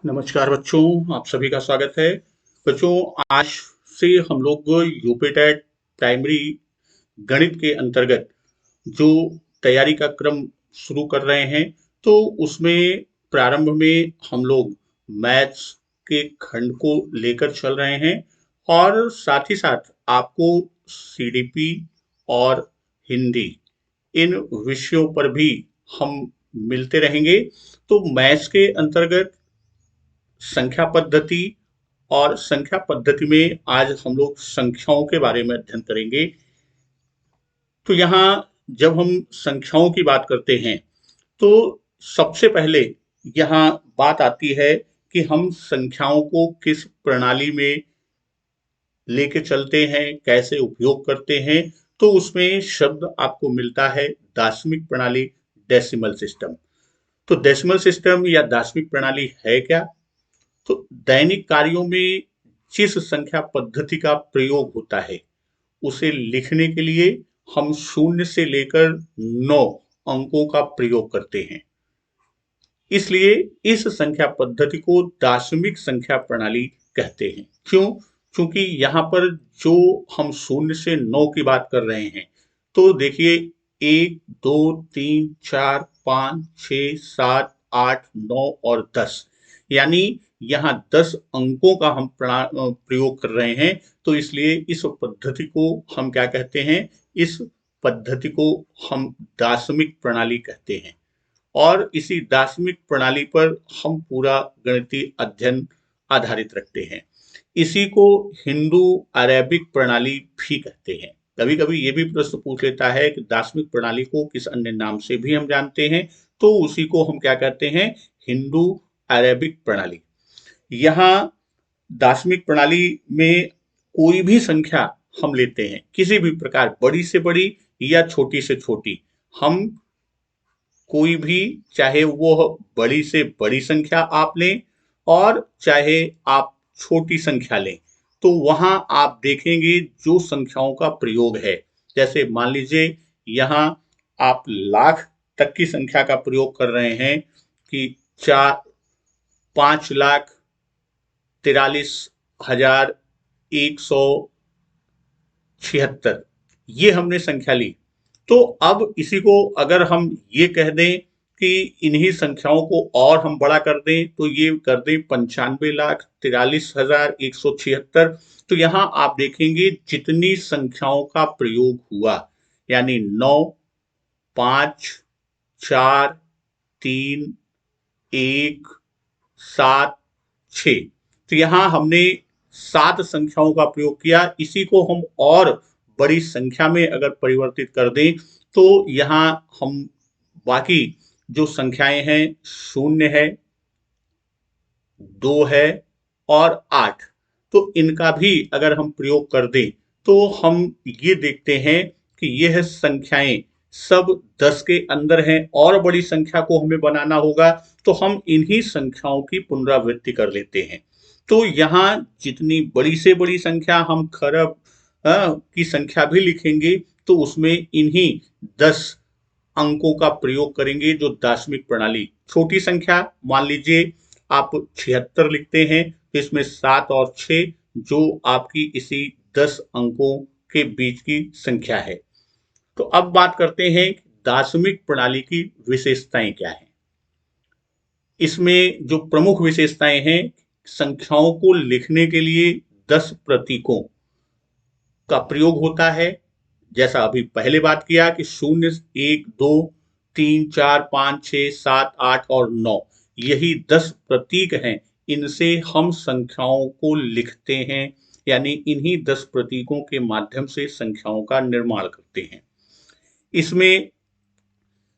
नमस्कार बच्चों, आप सभी का स्वागत है। बच्चों, आज से हम लोग यूपी टेट प्राइमरी गणित के अंतर्गत जो तैयारी का क्रम शुरू कर रहे हैं, तो उसमें प्रारंभ में हम लोग मैथ्स के खंड को लेकर चल रहे हैं और साथ ही साथ आपको सीडीपी और हिंदी इन विषयों पर भी हम मिलते रहेंगे। तो मैथ्स के अंतर्गत संख्या पद्धति और संख्या पद्धति में आज हम लोग संख्याओं के बारे में अध्ययन करेंगे। तो यहाँ जब हम संख्याओं की बात करते हैं तो सबसे पहले यहाँ बात आती है कि हम संख्याओं को किस प्रणाली में लेके चलते हैं, कैसे उपयोग करते हैं। तो उसमें शब्द आपको मिलता है दार्शनिक प्रणाली, डेसिमल सिस्टम। तो डेसिमल सिस्टम या दार्शनिक प्रणाली है क्या? तो दैनिक कार्यों में जिस संख्या पद्धति का प्रयोग होता है उसे लिखने के लिए हम 0 से लेकर 9 अंकों का प्रयोग करते हैं। इसलिए इस संख्या पद्धति को दार्शनिक संख्या प्रणाली कहते हैं। क्यों? क्योंकि यहाँ पर जो हम 0 से 9 की बात कर रहे हैं, तो देखिए 1, 2, 3, 4, 5, 6, 7, 8, 9 और 10, यानी यहाँ 10 अंकों का हम प्रयोग कर रहे हैं। तो इसलिए इस पद्धति को हम क्या कहते हैं? इस पद्धति को हम दार्शनिक प्रणाली कहते हैं और इसी दार्शनिक प्रणाली पर हम पूरा गणितीय अध्ययन आधारित रखते हैं। इसी को हिंदू अरेबिक प्रणाली भी कहते हैं। कभी कभी ये भी प्रश्न पूछ लेता है कि दार्शनिक प्रणाली को किस अन्य नाम से भी हम जानते हैं, तो उसी को हम क्या कहते हैं? हिंदू अरेबिक प्रणाली। यहाँ दार्शनिक प्रणाली में कोई भी संख्या हम लेते हैं, किसी भी प्रकार, बड़ी से बड़ी या छोटी से छोटी, हम कोई भी, चाहे वो बड़ी से बड़ी संख्या आप लें और चाहे आप छोटी संख्या लें, तो वहां आप देखेंगे जो संख्याओं का प्रयोग है। जैसे मान लीजिए यहाँ आप लाख तक की संख्या का प्रयोग कर रहे हैं कि 5,43,176, ये हमने संख्या ली। तो अब इसी को अगर हम ये कह दें कि इन्हीं संख्याओं को और हम बड़ा कर दें, तो ये कर दें 95,43,176। तो यहाँ आप देखेंगे जितनी संख्याओं का प्रयोग हुआ, यानी 9, 5, 4, 3, 1, 7, 6, तो यहाँ हमने 7 संख्याओं का प्रयोग किया। इसी को हम और बड़ी संख्या में अगर परिवर्तित कर दें, तो यहाँ हम बाकी जो संख्याएं हैं, 0 है, 2 है और 8, तो इनका भी अगर हम प्रयोग कर दें, तो हम ये देखते हैं कि यह संख्याएं सब 10 के अंदर हैं और बड़ी संख्या को हमें बनाना होगा, तो हम इन्हीं संख्याओं की पुनरावृत्ति कर लेते हैं। तो यहाँ जितनी बड़ी से बड़ी संख्या हम खरब की संख्या भी लिखेंगे, तो उसमें इन्हीं 10 अंकों का प्रयोग करेंगे जो दार्शनिक प्रणाली। छोटी संख्या मान लीजिए आप 76 लिखते हैं, तो इसमें 7 और 6 जो आपकी इसी 10 अंकों के बीच की संख्या है। तो अब बात करते हैं दार्शनिक प्रणाली की विशेषताएं क्या है। इसमें जो प्रमुख विशेषताएं हैं, संख्याओं को लिखने के लिए 10 प्रतीकों का प्रयोग होता है। जैसा अभी पहले बात किया कि 0, 1, 2, 3, 4, 5, 6, 7, 8 और 9, यही 10 प्रतीक हैं। इनसे हम संख्याओं को लिखते हैं, यानी इन्हीं 10 प्रतीकों के माध्यम से संख्याओं का निर्माण करते हैं। इसमें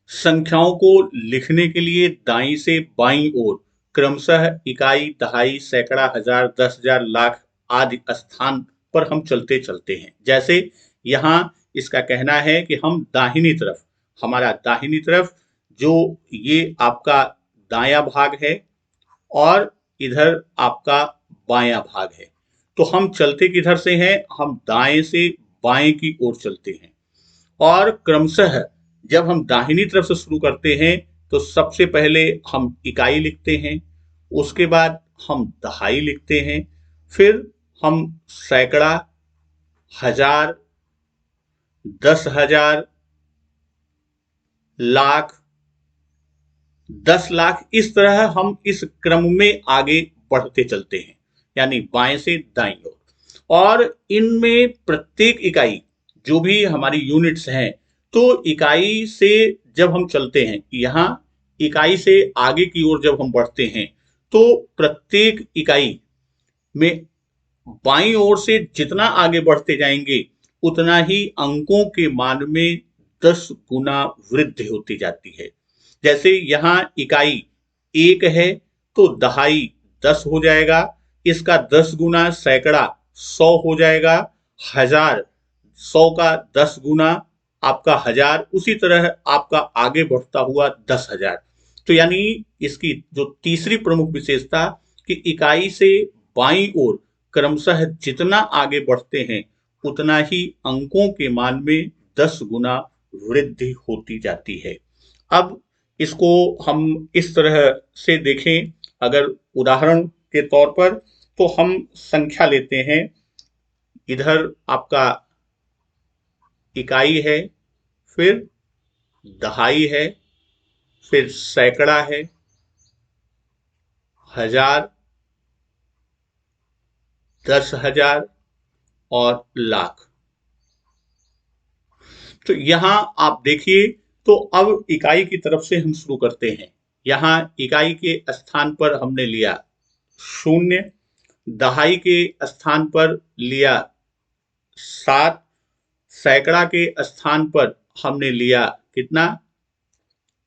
संख्याओं को लिखने के लिए दाईं से बाईं ओर क्रमशः इकाई, दहाई, सैकड़ा, हजार, 10,000, लाख आदि स्थान पर हम चलते चलते हैं। जैसे यहाँ इसका कहना है कि हम दाहिनी तरफ, हमारा दाहिनी तरफ जो ये आपका दायां भाग है और इधर आपका बायां भाग है, तो हम चलते किधर से हैं? हम दाएं से बाएं की ओर चलते हैं। और क्रमशः जब हम दाहिनी तरफ से शुरू करते हैं, तो सबसे पहले हम इकाई लिखते हैं, उसके बाद हम दहाई लिखते हैं, फिर हम सैकड़ा, हजार, 10,000, लाख, 10 लाख, इस तरह हम इस क्रम में आगे बढ़ते चलते हैं, यानी बाएं से दाईं ओर। और इनमें प्रत्येक इकाई जो भी हमारी यूनिट्स हैं, तो इकाई से जब हम चलते हैं, यहाँ इकाई से आगे की ओर जब हम बढ़ते हैं, तो प्रत्येक इकाई में बाईं ओर से जितना आगे बढ़ते जाएंगे, उतना ही अंकों के मान में 10 गुना वृद्धि होती जाती है। जैसे यहाँ इकाई 1 है, तो दहाई 10 हो जाएगा, इसका 10 गुना सैकड़ा 100 हो जाएगा, हजार 100 का 10 गुना आपका हजार, उसी तरह आपका आगे बढ़ता हुआ 10,000। तो यानी इसकी जो तीसरी प्रमुख विशेषता कि इकाई से बाईं ओर क्रमशः जितना आगे बढ़ते हैं, उतना ही अंकों के मान में 10 गुना वृद्धि होती जाती है। अब इसको हम इस तरह से देखें, अगर उदाहरण के तौर पर, तो हम संख्या लेते हैं। इधर आपका इकाई है, फिर दहाई है, फिर सैकड़ा है, हजार, 10,000 और लाख। तो यहां आप देखिए, तो अब इकाई की तरफ से हम शुरू करते हैं। यहां इकाई के स्थान पर हमने लिया 0, दहाई के स्थान पर लिया 7, सैकड़ा के स्थान पर हमने लिया कितना,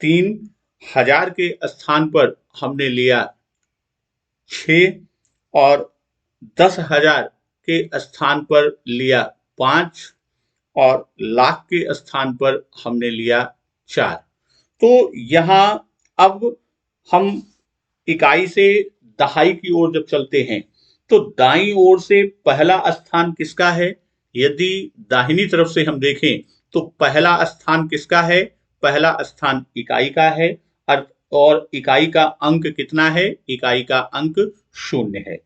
3, हजार के स्थान पर हमने लिया 6, और 10,000 के स्थान पर लिया 5, और लाख के स्थान पर हमने लिया 4। तो यहां अब हम इकाई से दहाई की ओर जब चलते हैं, तो दाईं ओर से पहला स्थान किसका है? यदि दाहिनी तरफ से हम देखें, तो पहला स्थान किसका है? पहला स्थान इकाई का है, और इकाई का अंक कितना है? इकाई का अंक 0 है।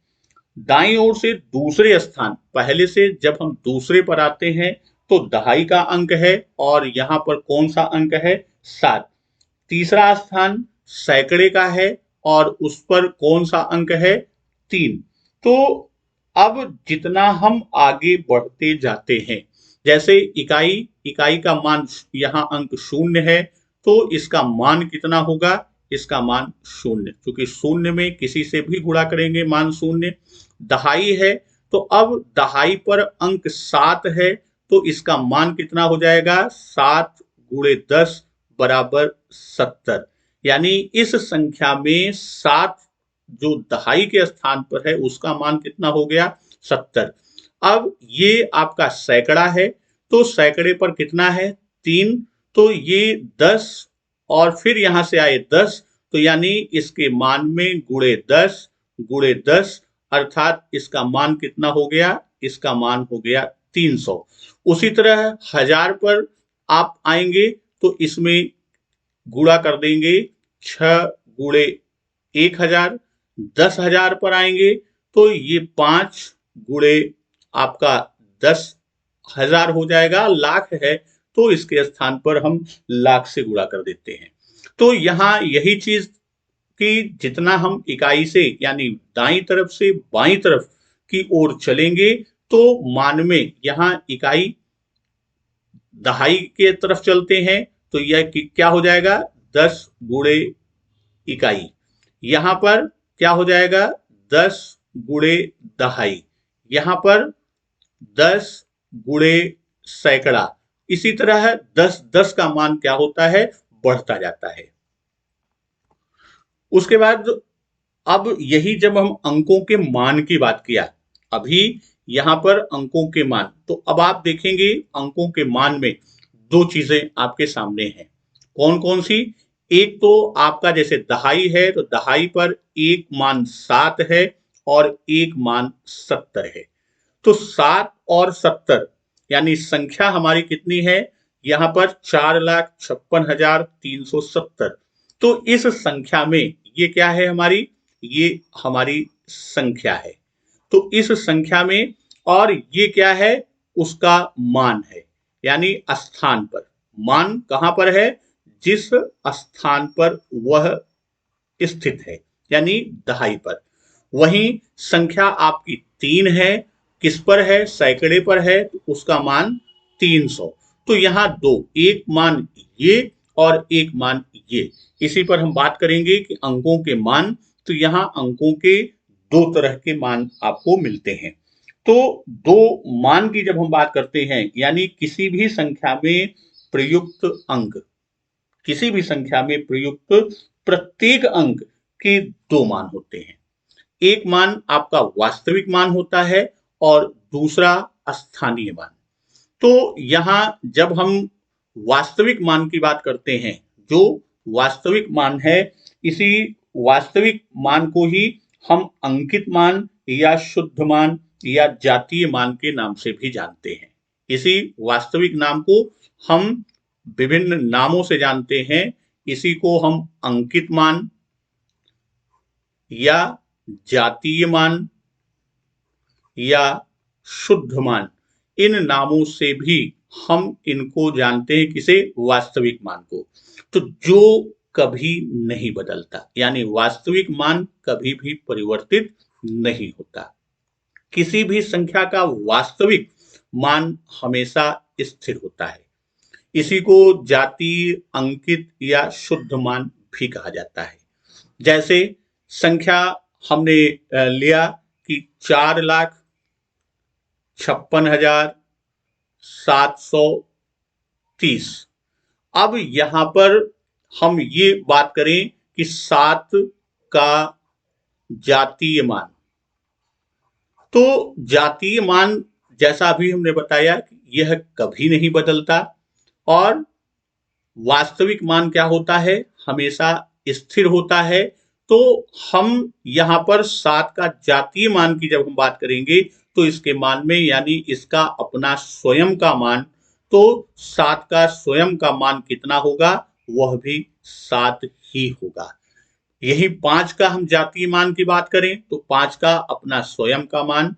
दाईं ओर से दूसरे स्थान, पहले से जब हम दूसरे पर आते हैं, तो दहाई का अंक है, और यहां पर कौन सा अंक है? 7। तीसरा स्थान सैकड़े का है, और उस पर कौन सा अंक है? 3। तो अब जितना हम आगे बढ़ते जाते हैं, जैसे इकाई का मान यहाँ अंक 0 है, तो इसका मान कितना होगा? इसका मान 0, क्योंकि 0 में किसी से भी गुणा करेंगे मान 0। दहाई है, तो अब दहाई पर अंक 7 है, तो इसका मान कितना हो जाएगा? 7 गुणे 10 बराबर 70। यानी इस संख्या में 7 जो दहाई के स्थान पर है, उसका मान कितना हो गया? 70। अब ये आपका सैकड़ा है, तो सैकड़े पर कितना है? 3, तो ये 10, और फिर यहां से आए 10, तो यानी इसके मान में गुणे 10 गुणे 10, अर्थात इसका मान कितना हो गया? इसका मान हो गया 300। उसी तरह हजार पर आप आएंगे, तो इसमें गुणा कर देंगे 6 गुणे 1000। 10,000 पर आएंगे, तो ये 5 गुणे आपका 10,000 हो जाएगा। लाख है, तो इसके स्थान पर हम लाख से गुणा कर देते हैं। तो यहां यही चीज कि जितना हम इकाई से, यानी दाईं तरफ से बाईं तरफ की ओर चलेंगे, तो मान में यहां इकाई दहाई के तरफ चलते हैं, तो यह क्या हो जाएगा? 10 गुणे इकाई। यहां पर क्या हो जाएगा? 10 गुणे दहाई। यहां पर 10 गुणे सैकड़ा। इसी तरह 10-10 का मान क्या होता है? बढ़ता जाता है। उसके बाद अब यही जब हम अंकों के मान की बात किया, अभी यहां पर अंकों के मान, तो अब आप देखेंगे अंकों के मान में 2 चीजें आपके सामने हैं। कौन कौन सी? एक तो आपका जैसे दहाई है, तो दहाई पर एक मान 7 है, और एक मान 70 है। तो 7 और 70 यानी संख्या हमारी कितनी है? यहां पर 4,56,370। तो इस संख्या में ये क्या है हमारी? ये हमारी संख्या है। तो इस संख्या में, और ये क्या है, उसका मान है, यानी स्थान पर। मान कहां पर है, जिस स्थान पर वह स्थित है, यानी दहाई पर। वहीं संख्या आपकी 3 है, किस पर है, सैकड़े पर है, तो उसका मान 300। तो यहां दो, एक मान ये और एक मान ये। इसी पर हम बात करेंगे कि अंकों के मान। तो यहां अंकों के दो तरह के मान आपको मिलते हैं। तो दो मान की जब हम बात करते हैं, यानी किसी भी संख्या में प्रयुक्त अंक, किसी भी संख्या में प्रयुक्त प्रत्येक अंक के दो मान होते हैं। एक मान आपका वास्तविक मान होता है और दूसरा स्थानीय मान। तो यहां जब हम वास्तविक मान की बात करते हैं, जो वास्तविक मान है, इसी वास्तविक मान को ही हम अंकित मान या शुद्ध मान या जातीय मान के नाम से भी जानते हैं। इसी वास्तविक नाम को हम विभिन्न नामों से जानते हैं। इसी को हम अंकित मान या जातीय मान या शुद्ध मान, इन नामों से भी हम इनको जानते हैं, किसे, वास्तविक मान को। तो जो कभी नहीं बदलता, यानी वास्तविक मान कभी भी परिवर्तित नहीं होता। किसी भी संख्या का वास्तविक मान हमेशा स्थिर होता है। इसी को जातीय, अंकित या शुद्ध मान भी कहा जाता है। जैसे संख्या हमने लिया कि 4,56,730। अब यहां पर हम ये बात करें कि 7 का जातीय मान। तो जातीय मान, जैसा अभी हमने बताया, यह कभी नहीं बदलता, और वास्तविक मान क्या होता है, हमेशा स्थिर होता है। तो हम यहां पर 7 का जातीय मान की जब हम बात करेंगे, तो इसके मान में, यानी इसका अपना स्वयं का मान, तो 7 का स्वयं का मान कितना होगा, वह भी 7 ही होगा। यही 5 का हम जातीय मान की बात करें, तो 5 का अपना स्वयं का मान,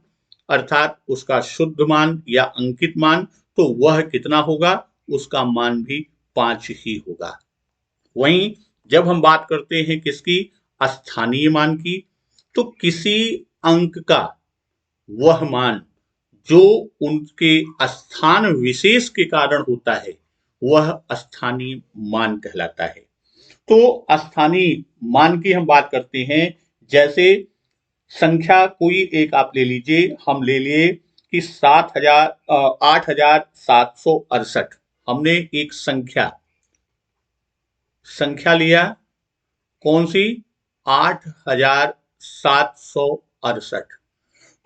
अर्थात उसका शुद्ध मान या अंकित मान, तो वह कितना होगा, उसका मान भी 5 ही होगा। वहीं जब हम बात करते हैं किसकी, स्थानीय मान की, तो किसी अंक का वह मान जो उनके स्थान विशेष के कारण होता है, वह स्थानीय मान कहलाता है। तो स्थानीय मान की हम बात करते हैं। जैसे संख्या कोई एक आप ले लीजिए, हम ले लिए कि 8,768। हमने एक संख्या लिया, कौन सी, 8,768।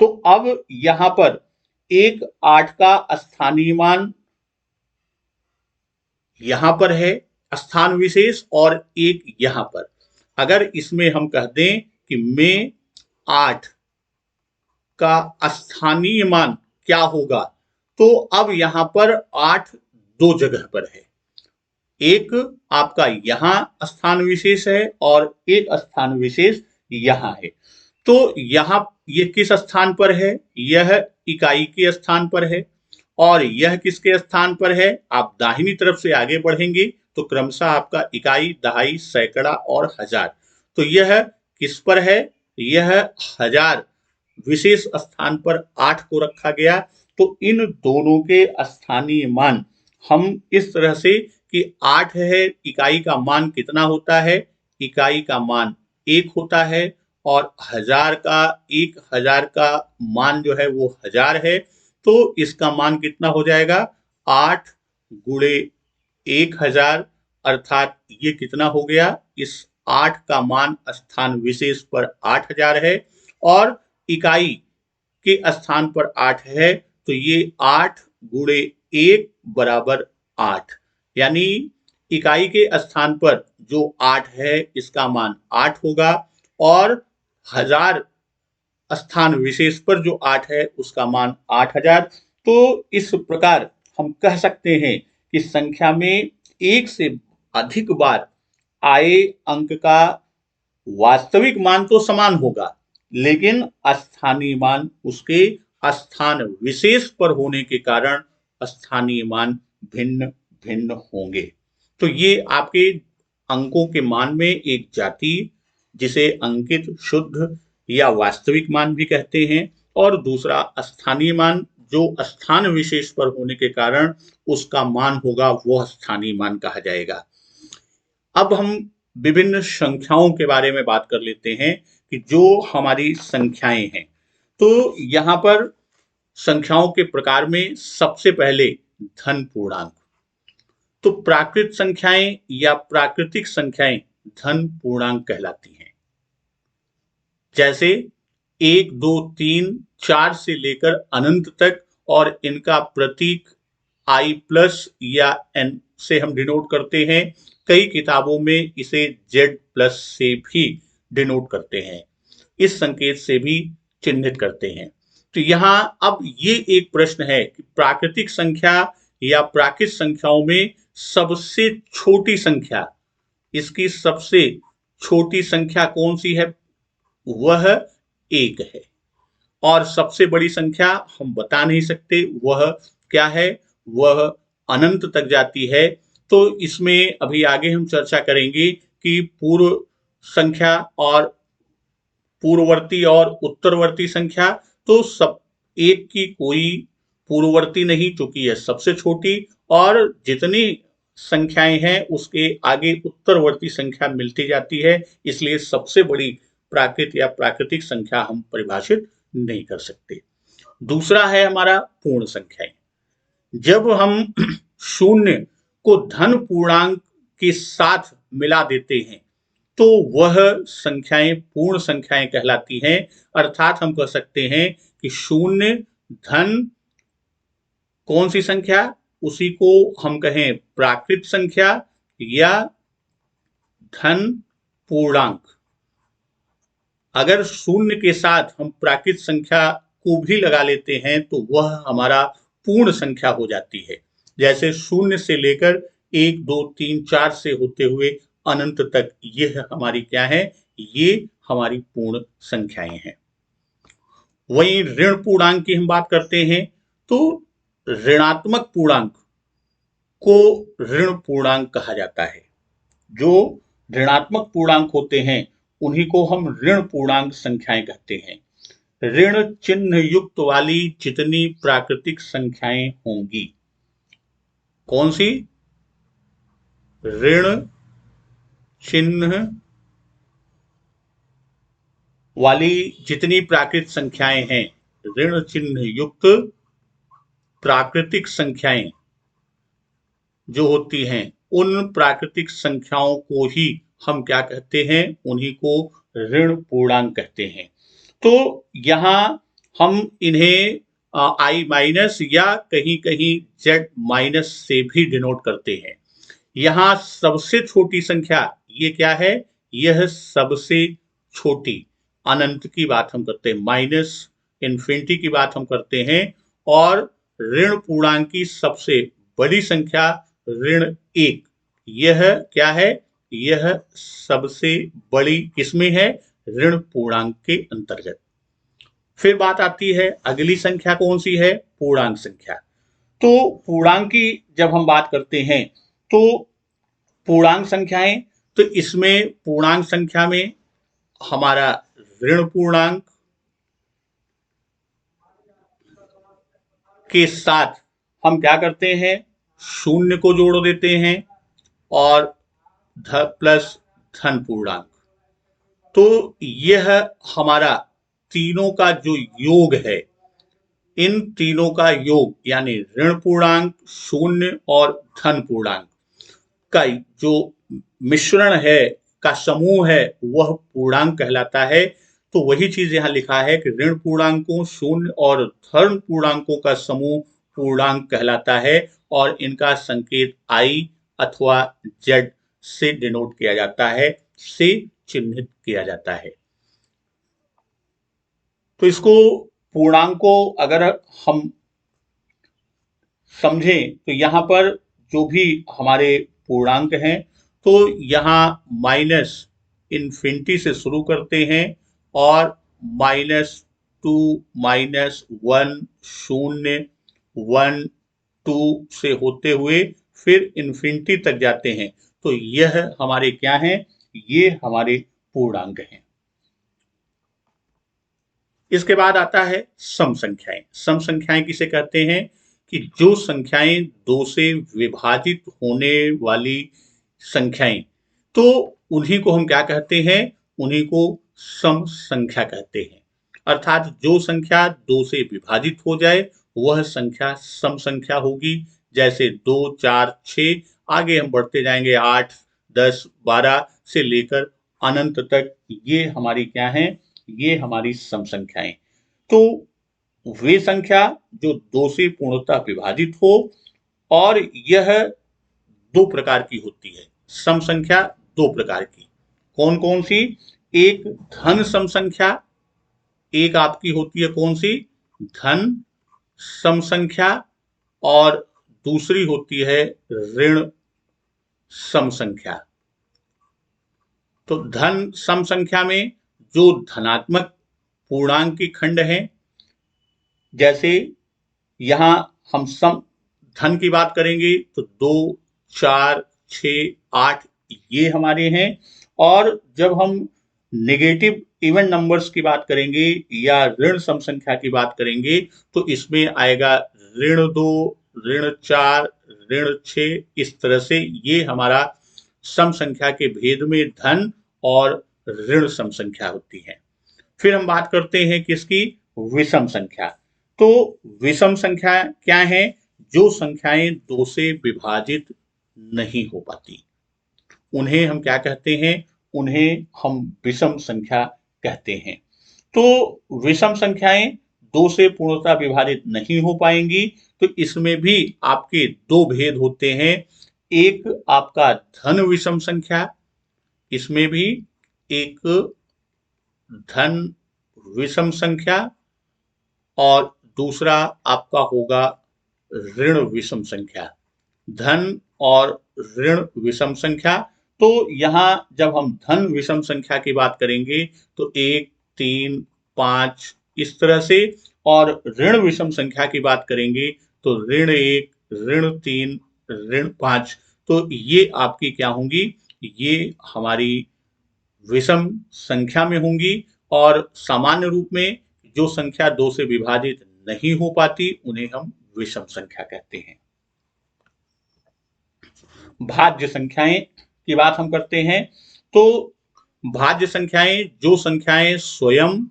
तो अब यहां पर एक 8 का स्थानीय मान यहां पर है, स्थान विशेष, और एक यहां पर। अगर इसमें हम कह दें कि में 8 का स्थानीय मान क्या होगा, तो अब यहां पर 8 दो जगह पर है। एक आपका यहां स्थान विशेष है और एक स्थान विशेष यहां है। तो यहां ये किस स्थान पर है, यह इकाई के स्थान पर है, और यह किसके स्थान पर है, आप दाहिनी तरफ से आगे बढ़ेंगे तो क्रमशः आपका इकाई, दहाई, सैकड़ा और हजार। तो यह किस पर है, यह हजार विशेष स्थान पर 8 को रखा गया। तो इन दोनों के स्थानीय मान हम इस तरह से कि 8 है, इकाई का मान कितना होता है, इकाई का मान 1 होता है, और 1000 का मान जो है वो 1000 है। तो इसका मान कितना हो जाएगा, 8 गुणे 1000, अर्थात ये कितना हो गया, इस 8 का मान स्थान विशेष पर 8000 है, और इकाई के स्थान पर 8 है, तो ये 8 गुणे 1 बराबर 8, यानी इकाई के स्थान पर जो 8 है इसका मान 8 होगा, और 1000 स्थान विशेष पर जो 8 है उसका मान 8000। तो इस प्रकार हम कह सकते हैं कि संख्या में एक से अधिक बार आए अंक का वास्तविक मान तो समान होगा, लेकिन स्थानीय मान उसके स्थान विशेष पर होने के कारण स्थानीय मान भिन्न भिन्न होंगे। तो ये आपके अंकों के मान में एक जाति, जिसे अंकित, शुद्ध या वास्तविक मान भी कहते हैं, और दूसरा स्थानीय मान, जो स्थान विशेष पर होने के कारण उसका मान होगा, वह स्थानीय मान कहा जाएगा। अब हम विभिन्न संख्याओं के बारे में बात कर लेते हैं कि जो हमारी संख्याएं हैं। तो यहाँ पर संख्याओं के प्रकार में सबसे पहले धन पूर्णांक। तो प्राकृत संख्याएं या प्राकृतिक संख्याएं धन पूर्णांक कहलाती हैं। जैसे 1, 2, 3, 4 से लेकर अनंत तक, और इनका प्रतीक i प्लस या n से हम डिनोट करते हैं। कई किताबों में इसे z प्लस से भी डिनोट करते हैं, इस संकेत से भी चिन्हित करते हैं। तो यहाँ अब ये एक प्रश्न है कि प्राकृतिक संख्या या प्राकृत संख्याओं में सबसे छोटी संख्या, इसकी सबसे छोटी संख्या कौन सी है? वह 1 है। और सबसे बड़ी संख्या हम बता नहीं सकते, वह क्या है? वह अनंत तक जाती है। तो इसमें अभी आगे हम चर्चा करेंगे कि पूर्व संख्या और पूर्ववर्ती और उत्तरवर्ती संख्या। तो सब एक की कोई पूर्ववर्ती नहीं, क्योंकि यह सबसे छोटी, और जितनी संख्याएं हैं उसके आगे उत्तरवर्ती संख्या मिलती जाती है, इसलिए सबसे बड़ी प्राकृत या प्राकृतिक संख्या हम परिभाषित नहीं कर सकते। दूसरा है हमारा पूर्ण संख्याएं। जब हम शून्य को धन पूर्णांक के साथ मिला देते हैं तो वह संख्याएं पूर्ण संख्याएं कहलाती हैं। अर्थात हम कह सकते हैं कि शून्य धन कौन सी संख्या, उसी को हम कहें प्राकृत संख्या या धन पूर्णांक। अगर शून्य के साथ हम प्राकृत संख्या को भी लगा लेते हैं तो वह हमारा पूर्ण संख्या हो जाती है। जैसे शून्य से लेकर 1, 2, 3, 4 से होते हुए अनंत तक, यह हमारी क्या है? ये हमारी पूर्ण संख्याएं हैं। वहीं ऋण पूर्णांक की हम बात करते हैं तो ऋणात्मक पूर्णांक को ऋण पूर्णांक कहा जाता है। जो ऋणात्मक पूर्णांक होते हैं उन्हीं को हम ऋण पूर्णांक संख्याएं कहते हैं। ऋण चिन्ह युक्त वाली जितनी प्राकृतिक संख्याएं होंगी, कौन सी? ऋण चिन्ह वाली जितनी प्राकृतिक संख्याएं हैं, ऋण चिन्ह युक्त प्राकृतिक संख्याएं जो होती हैं, उन प्राकृतिक संख्याओं को ही हम क्या कहते हैं? उन्हीं को ऋण पूर्णांक कहते हैं। तो यहाँ हम इन्हें i माइनस या कहीं कहीं z माइनस से भी डिनोट करते हैं। यहाँ सबसे छोटी संख्या ये क्या है? यह सबसे छोटी अनंत की बात हम करते हैं, माइनस इन्फिनिटी की बात हम करते हैं। और ऋण पूर्णांक की सबसे बड़ी संख्या ऋण 1, यह क्या है? यह सबसे बड़ी किसमें है? ऋण पूर्णांक के अंतर्गत। फिर बात आती है अगली संख्या कौन सी है? पूर्णांक संख्या। तो पूर्णांक की जब हम बात करते हैं तो पूर्णांक संख्याएं, तो इसमें पूर्णांक संख्या में हमारा ऋण पूर्णांक के साथ हम क्या करते हैं? शून्य को जोड़ देते हैं और प्लस धन पूर्णांक। तो यह हमारा तीनों का जो योग है, इन तीनों का योग यानी ऋण पूर्णांक, शून्य और धन पूर्णांक का जो मिश्रण है, का समूह है, वह पूर्णांक कहलाता है। तो वही चीज यहाँ लिखा है कि ऋण पूर्णांकों, शून्य और धन पूर्णांकों का समूह पूर्णांक कहलाता है, और इनका संकेत i अथवा z से डिनोट किया जाता है, से चिन्हित किया जाता है। तो इसको पूर्णांक को अगर हम समझें तो यहाँ पर जो भी हमारे पूर्णांक हैं, तो यहाँ माइनस इन्फिनिटी से शुरू करते हैं और -2 -1 0 1 2 से होते हुए फिर इन्फिनिटी तक जाते हैं, तो यह हमारे क्या हैं? ये हमारे पूर्णांक हैं। इसके बाद आता है सम संख्याएं। सम संख्याएं किसे कहते हैं? कि जो संख्याएं 2 से विभाजित होने वाली संख्याएं, तो उन्हीं को हम क्या कहते हैं? उन्हीं को सम संख्या कहते हैं। अर्थात जो संख्या 2 से विभाजित हो जाए वह संख्या सम संख्या होगी। जैसे 2 4 6, आगे हम बढ़ते जाएंगे 8 10 12 से लेकर अनंत तक, ये हमारी क्या है? ये हमारी सम संख्याएं। तो वे संख्या जो 2 से पूर्णतः विभाजित हो, और यह दो प्रकार की होती है। सम संख्या दो प्रकार की। कौन कौन सी? एक धन सम संख्या, एक आपकी होती है कौन सी? धन सम संख्या, और दूसरी होती है ऋण सम संख्या। तो धन सम संख्या में जो धनात्मक पूर्णांक के खंड हैं, जैसे यहां हम सम धन की बात करेंगे तो 2 4 6 8 ये हमारे हैं। और जब हम नेगेटिव इवन नंबर्स की बात करेंगे या ऋण सम संख्या की बात करेंगे, तो इसमें आएगा -2 -4 -6। इस तरह से ये हमारा सम संख्या के भेद में धन और ऋण सम संख्या होती है। फिर हम बात करते हैं किसकी? विषम संख्या। तो विषम संख्या क्या है? जो संख्याएं 2 से विभाजित नहीं हो पाती, उन्हें हम क्या कहते हैं? उन्हें हम विषम संख्या कहते हैं। तो विषम संख्याएं 2 से पूर्णतः विभाजित नहीं हो पाएंगी, तो इसमें भी आपके दो भेद होते हैं। एक आपका धन विषम संख्या, इसमें भी एक धन विषम संख्या, और दूसरा आपका होगा ऋण विषम संख्या। धन और ऋण विषम संख्या। तो यहां जब हम धन विषम संख्या की बात करेंगे तो 1 3 5 इस तरह से, और ऋण विषम संख्या की बात करेंगे तो ऋण 1 ऋण 3 ऋण 5। तो ये आपकी क्या होंगी? ये हमारी विषम संख्या में होंगी। और सामान्य रूप में जो संख्या 2 से विभाजित नहीं हो पाती उन्हें हम विषम संख्या कहते हैं। भाज्य संख्याएं की बात हम करते हैं। तो भाज्य संख्याएं जो संख्याएं स्वयं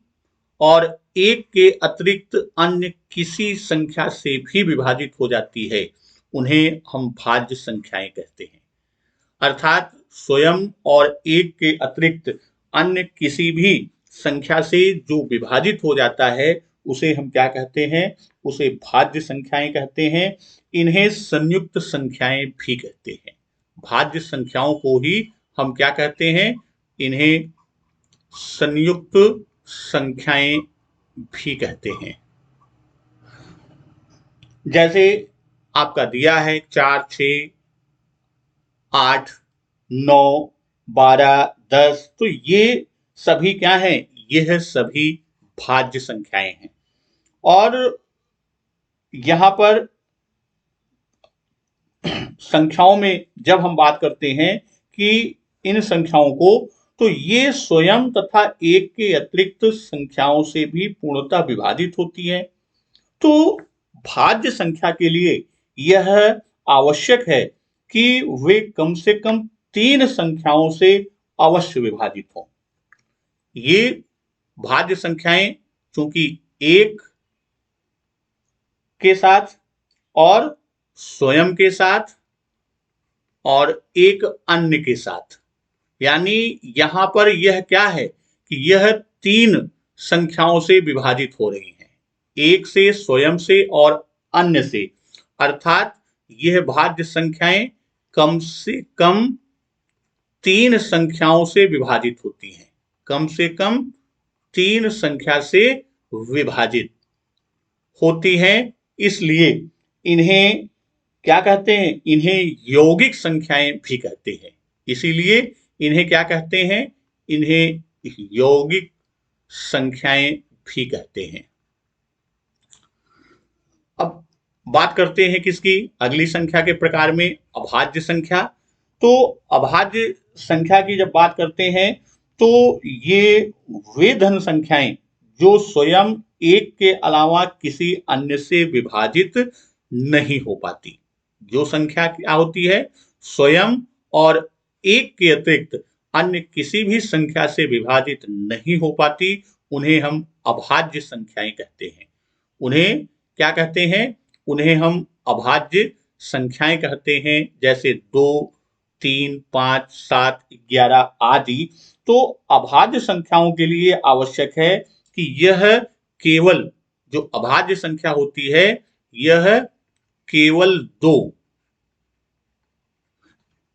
और एक के अतिरिक्त अन्य किसी संख्या से भी विभाजित हो जाती है, उन्हें हम भाज्य संख्याएं कहते हैं। अर्थात स्वयं और एक के अतिरिक्त अन्य किसी भी संख्या से जो विभाजित हो जाता है उसे हम क्या कहते हैं? उसे भाज्य संख्याएं कहते हैं। इन्हें संयुक्त संख्याएं भी कहते हैं। भाज्य संख्याओं को ही हम क्या कहते हैं? इन्हें संयुक्त संख्याएं भी कहते हैं। जैसे आपका दिया है 4 6 8 9 12 10, तो ये सभी क्या है? यह सभी भाज्य संख्याएं हैं। और यहां पर संख्याओं में जब हम बात करते हैं कि इन संख्याओं को, तो ये स्वयं तथा एक के अतिरिक्त संख्याओं से भी पूर्णतः विभाजित होती है। तो भाज्य संख्या के लिए यह आवश्यक है कि वे कम से कम 3 संख्याओं से अवश्य विभाजित हों। ये भाज्य संख्याएं चूंकि एक के साथ और स्वयं के साथ और एक अन्य के साथ, यानी यहां पर यह क्या है कि यह 3 संख्याओं से विभाजित हो रही हैं, एक से, स्वयं से और अन्य से। अर्थात यह भाज्य संख्याएं कम से कम 3 संख्याओं से विभाजित होती हैं। कम से कम 3 संख्या से विभाजित होती हैं। इसलिए इन्हें क्या कहते हैं? इन्हें यौगिक संख्याएं भी कहते हैं। इसीलिए इन्हें क्या कहते हैं? इन्हें यौगिक संख्याएं भी कहते हैं। अब बात करते हैं किसकी, अगली संख्या के प्रकार में, अभाज्य संख्या। तो अभाज्य संख्या की जब बात करते हैं तो ये वे धन संख्याएं जो स्वयं एक के अलावा किसी अन्य से विभाजित नहीं हो पाती। जो संख्या क्या होती है, स्वयं और एक के अतिरिक्त अन्य किसी भी संख्या से विभाजित नहीं हो पाती, उन्हें हम अभाज्य संख्याएं कहते हैं। उन्हें क्या कहते हैं, उन्हें हम अभाज्य संख्याएं कहते हैं, जैसे 2, 3, 5, 7, 11 आदि। तो अभाज्य संख्याओं के लिए आवश्यक है कि यह केवल, जो अभाज्य संख्या होती है, यह केवल दो,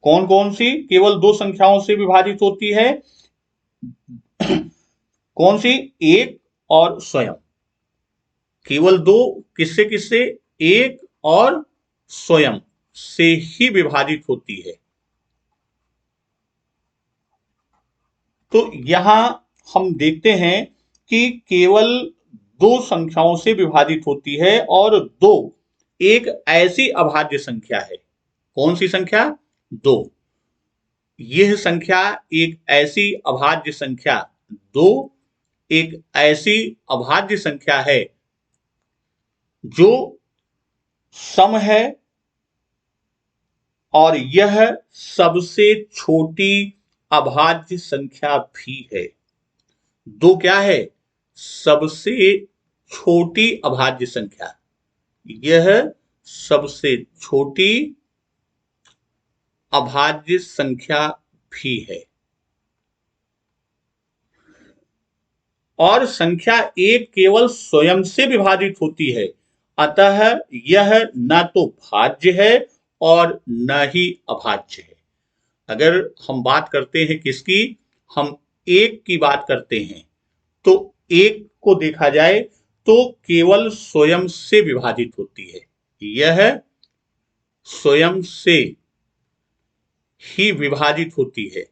कौन कौन सी, केवल दो संख्याओं से विभाजित होती है। कौन सी, एक और स्वयं। केवल दो, किससे किससे, एक और स्वयं से ही विभाजित होती है। तो यहां हम देखते हैं कि केवल दो संख्याओं से विभाजित होती है, और दो एक ऐसी अभाज्य संख्या है। कौन सी संख्या, दो। यह संख्या एक ऐसी अभाज्य संख्या, दो एक ऐसी अभाज्य संख्या है जो सम है, और यह सबसे छोटी अभाज्य संख्या भी है। दो क्या है, सबसे छोटी अभाज्य संख्या, यह सबसे छोटी अभाज्य संख्या भी है। और संख्या एक केवल स्वयं से विभाजित होती है, अतः यह न तो भाज्य है और न ही अभाज्य है। अगर हम बात करते हैं किसकी, हम एक की बात करते हैं, तो एक को देखा जाए तो केवल स्वयं से विभाजित होती है। यह स्वयं से ही विभाजित होती है,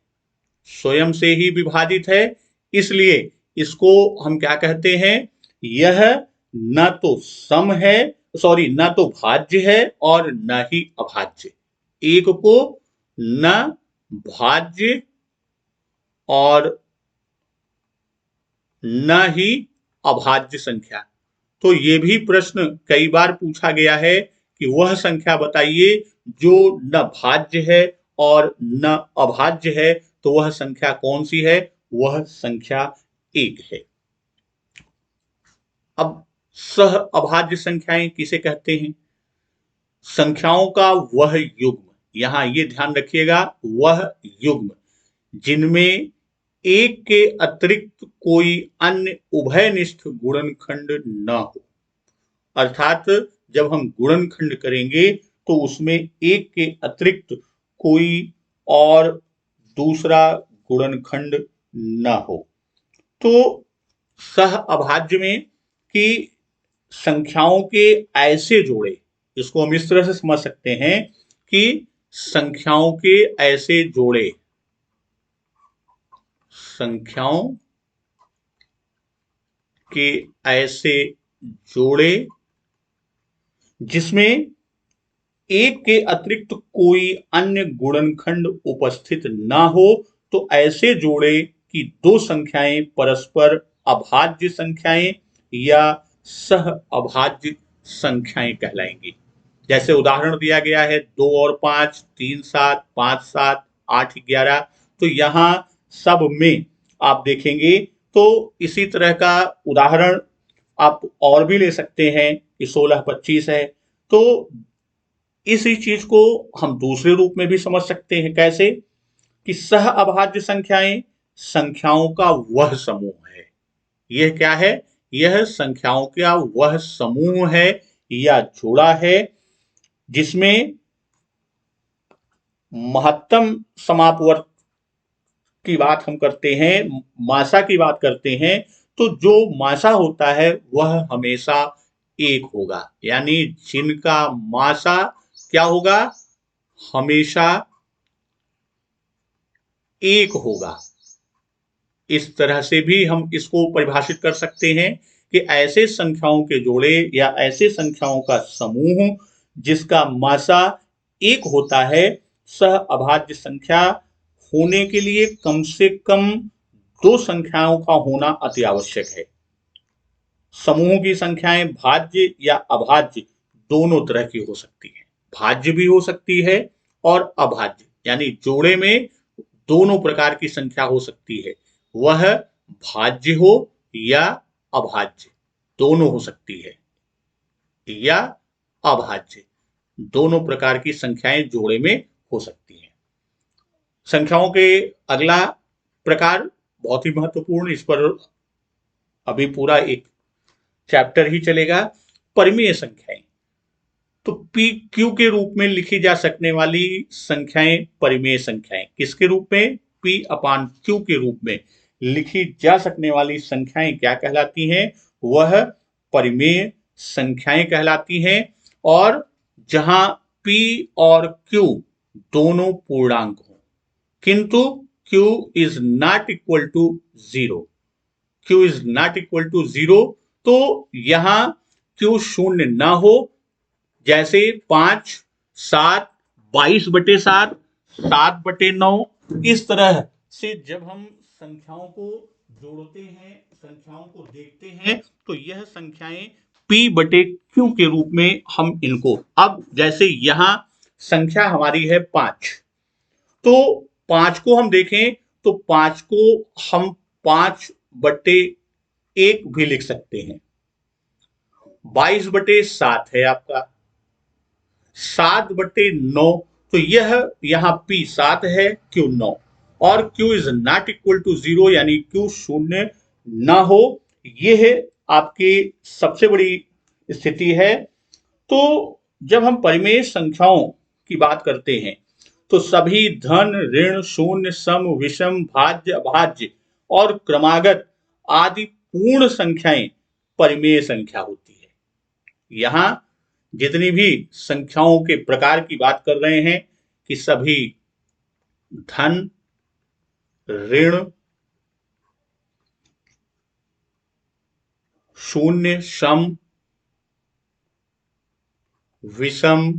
स्वयं से ही विभाजित है, इसलिए इसको हम क्या कहते हैं, यह न तो सम है, सॉरी, न तो भाज्य है और न ही अभाज्य। एक को न भाज्य और न ही अभाज्य संख्या। तो ये भी प्रश्न कई बार पूछा गया है कि वह संख्या बताइए जो न भाज्य है और न अभाज्य है, तो वह संख्या कौन सी है, वह संख्या एक है। अब सह अभाज्य संख्याएं किसे कहते हैं, संख्याओं का वह युग्म, यहां ये ध्यान रखिएगा, वह युग्म जिनमें एक के अतिरिक्त कोई अन्य उभयनिष्ठ गुणनखंड न हो। अर्थात जब हम गुणनखंड करेंगे तो उसमें एक के अतिरिक्त कोई और दूसरा गुणनखंड न हो। तो सह अभाज्य में कि संख्याओं के ऐसे जोड़े, इसको हम इस तरह से समझ सकते हैं कि संख्याओं के ऐसे जोड़े, संख्याओं के ऐसे जोड़े जिसमें एक के अतिरिक्त कोई अन्य गुणनखंड उपस्थित ना हो, तो ऐसे जोड़े कि दो संख्याएं परस्पर अभाज्य संख्याएं या सह अभाज्य संख्याएं कहलाएंगी। जैसे उदाहरण दिया गया है 2 और 5, 3, 7, 5, 7, 8, 11। तो यहां सब में आप देखेंगे तो इसी तरह का उदाहरण आप और भी ले सकते हैं कि 16, 25 है। तो इसी चीज को हम दूसरे रूप में भी समझ सकते हैं, कैसे कि सह अभाज्य संख्याएं संख्याओं का वह समूह है। यह क्या है, यह संख्याओं का वह समूह है या जोड़ा है जिसमें महत्तम समापवर्त की बात हम करते हैं, मासा की बात करते हैं, तो जो मासा होता है वह हमेशा एक होगा, यानी जिनका मासा क्या होगा, हमेशा एक होगा। इस तरह से भी हम इसको परिभाषित कर सकते हैं कि ऐसे संख्याओं के जोड़े या ऐसे संख्याओं का समूह जिसका मासा 1 होता है, सह अभाज्य संख्या होने के लिए कम से कम 2 संख्याओं का होना अति आवश्यक है। समूह की संख्याएं भाज्य या अभाज्य दोनों तरह की हो सकती हैं। भाज्य भी हो सकती है और अभाज्य, यानी जोड़े में दोनों प्रकार की संख्या हो सकती है। वह भाज्य हो या अभाज्य दोनों हो सकती है, या अभाज्य दोनों प्रकार की संख्याएं जोड़े में हो सकती हैं। संख्याओं के अगला प्रकार बहुत ही महत्वपूर्ण, इस पर अभी पूरा एक चैप्टर ही चलेगा, परिमेय संख्याएं। तो पी क्यू के रूप में लिखी जा सकने वाली संख्याएं परिमेय संख्याएं। किसके रूप में? पी अपान क्यू के रूप में लिखी जा सकने वाली संख्याएं क्या कहलाती हैं? वह परिमेय संख्याएं कहलाती हैं। और जहां पी और क्यू दोनों पूर्णांक हो, किंतु Q is not equal to 0, Q is not equal to 0, तो यहां क्यू शून्य ना हो। जैसे 5, 7, 22/7, 7/9, इस तरह से जब हम संख्याओं को जोड़ते हैं, संख्याओं को देखते हैं, तो यह संख्याएं P/Q के रूप में हम इनको, अब जैसे यहां संख्या हमारी है 5, तो 5 को हम देखें तो 5 को हम 5/1 भी लिख सकते हैं। 22/7 है आपका, 7/9, तो यह यहां P 7 है, Q 9, और Q is not equal to 0, यानी Q शून्य ना हो। यह आपकी सबसे बड़ी स्थिति है। तो जब हम परिमेय संख्याओं की बात करते हैं तो सभी धन, ऋण, शून्य, सम, विषम, भाज्य, अभाज्य और क्रमागत आदि पूर्ण संख्याएं परिमेय संख्या होती है। यहां जितनी भी संख्याओं के प्रकार की बात कर रहे हैं कि सभी धन, ऋण, शून्य, सम, विषम,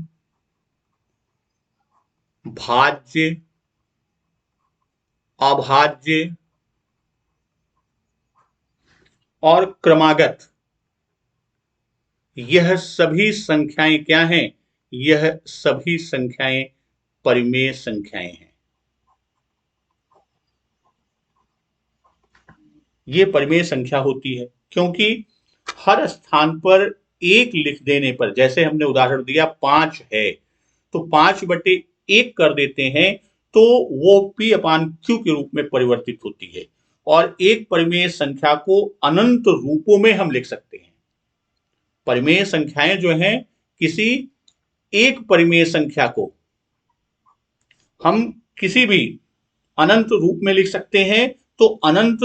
भाज्य, अभाज्य और क्रमागत, यह सभी संख्याएं क्या हैं? यह सभी संख्याएं परिमेय संख्याएं हैं। ये परिमेय संख्या होती है क्योंकि हर स्थान पर 1 लिख देने पर, जैसे हमने उदाहरण दिया 5 है, तो 5/1 कर देते हैं, तो वो P/Q के रूप में परिवर्तित होती है। और एक परिमेय संख्या को अनंत रूपों में हम लिख सकते हैं। परिमेय संख्याएं जो हैं, किसी एक परिमेय संख्या को हम किसी भी अनंत रूप में लिख सकते हैं, तो अनंत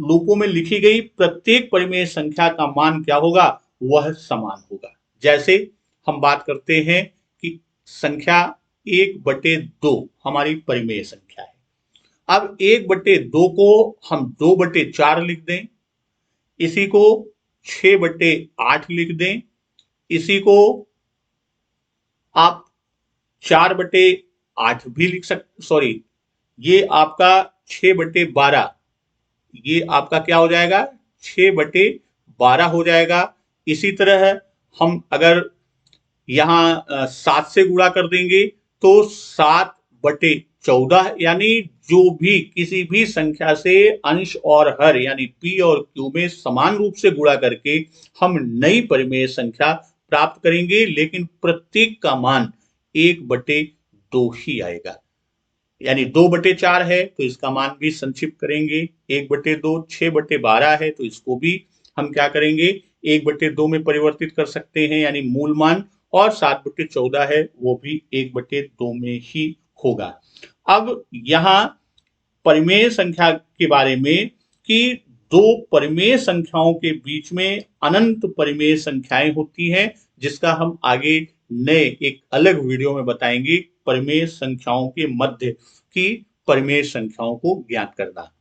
रूपों में लिखी गई प्रत्येक परिमेय संख्या का मान क्या होगा? वह समान होगा। जैसे हम बात करते हैं कि संख्या 1/2 हमारी परिमेय संख्या है। अब 1/2 को हम 2/4 लिख दें, इसी को 6/8 लिख दें, इसी को आप 4/8 भी लिख सकते, सॉरी, ये आपका 6/12, ये आपका क्या हो जाएगा? 6/12 हो जाएगा। इसी तरह हम अगर यहाँ 7 से गुणा कर देंगे तो 7/14, यानी जो भी किसी भी संख्या से अंश और हर यानी P और Q में समान रूप से गुणा करके हम नई परिमेय संख्या प्राप्त करेंगे, लेकिन प्रत्येक का मान 1/2 ही आएगा। यानी 2/4 है तो इसका मान भी संक्षिप्त करेंगे 1/2, 6/12 है तो इसको भी हम क्या करेंगे? 1/2 में परिवर्तित कर सकते हैं, यानी मूल मान, और 7/14 है वो भी 1/2 में ही होगा। अब यहाँ परिमेय संख्या के बारे में कि दो परिमेय संख्याओं के बीच में अनंत परिमेय संख्याएं होती हैं, जिसका हम आगे नए एक अलग वीडियो में बताएंगे। परिमेय संख्याओं के मध्य की परिमेय संख्याओं को ज्ञात करना।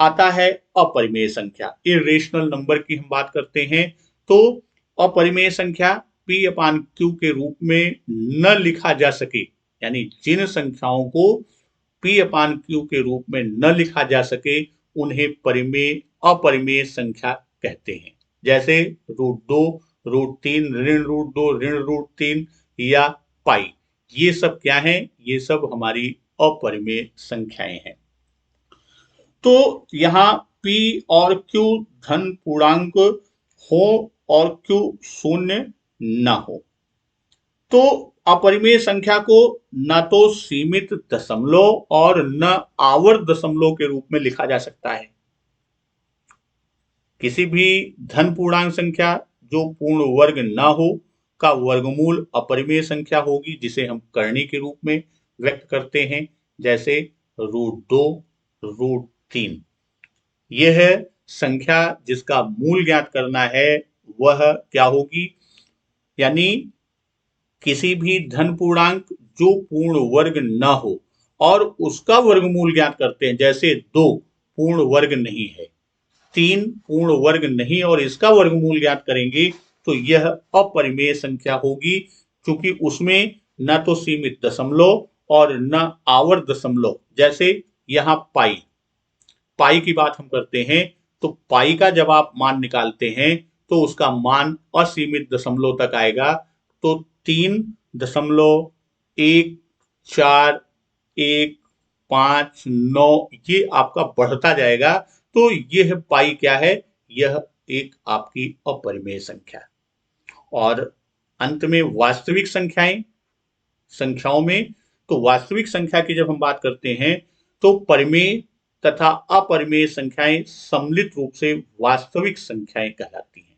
आता है अपरिमेय संख्या, इरेशनल नंबर की हम बात करते हैं तो अपरिमेय संख्या P अपान Q के रूप में न लिखा जा सके, यानी जिन संख्याओं को P अपान Q के रूप में न लिखा जा सके उन्हें परिमेय अपरिमेय संख्या कहते हैं। जैसे √2, √3, ऋण √2, ऋण √3 या पाई, ये सब क्या है? ये सब हमारी अपरिमेय संख्याएं हैं। तो यहाँ P और Q धन पूर्णांक हो और Q शून्य ना हो तो अपरिमेय संख्या को न तो सीमित दशमलव और न आवर्त दशमलव के रूप में लिखा जा सकता है। किसी भी धन पूर्णांक संख्या जो पूर्ण वर्ग ना हो का वर्गमूल अपरिमेय संख्या होगी, जिसे हम करनी के रूप में व्यक्त करते हैं, जैसे √2, √3। यह संख्या जिसका मूल ज्ञात करना है वह क्या होगी? यानी किसी भी धन पूर्णांक जो पूर्ण वर्ग ना हो और उसका वर्गमूल ज्ञात करते हैं, जैसे 2 पूर्ण वर्ग नहीं है, 3 पूर्ण वर्ग नहीं और इसका वर्गमूल ज्ञात करेंगे तो यह अपरिमेय संख्या होगी, क्योंकि उसमें न तो सीमित दशमलव और न आवर्त दशमलव। जैसे यहाँ पाई की बात हम करते हैं तो पाई का जब आप मान निकालते हैं तो उसका मान असीमित दशमलव तक आएगा, तो 3.14159 ये आपका बढ़ता जाएगा। तो यह पाई क्या है? यह एक आपकी अपरिमेय संख्या। और अंत में वास्तविक संख्याओं में, तो वास्तविक संख्या की जब हम बात करते हैं तो परिमेय तथा अपरिमेय संख्याएं सम्मिलित रूप से वास्तविक संख्याएं कहलाती हैं।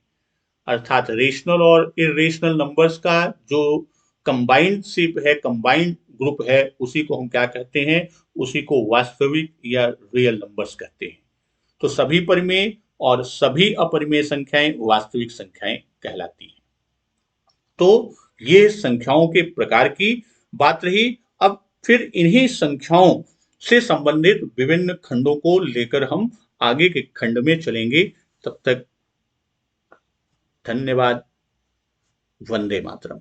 अर्थात रेशनल और इरेशनल नंबर्स का जो कंबाइंड शिप है, कंबाइंड ग्रुप है, उसी को हम क्या कहते हैं? उसी को वास्तविक या रियल नंबर्स कहते हैं। तो सभी परिमेय और सभी अपरिमेय संख्याएं वास्तविक संख्याएं कहलाती हैं। तो ये संख्याओं के प्रकार की बात रही। अब फिर इन्हीं संख्याओं से संबंधित विभिन्न खंडों को लेकर हम आगे के खंड में चलेंगे। तब तक धन्यवाद। वंदे मातरम।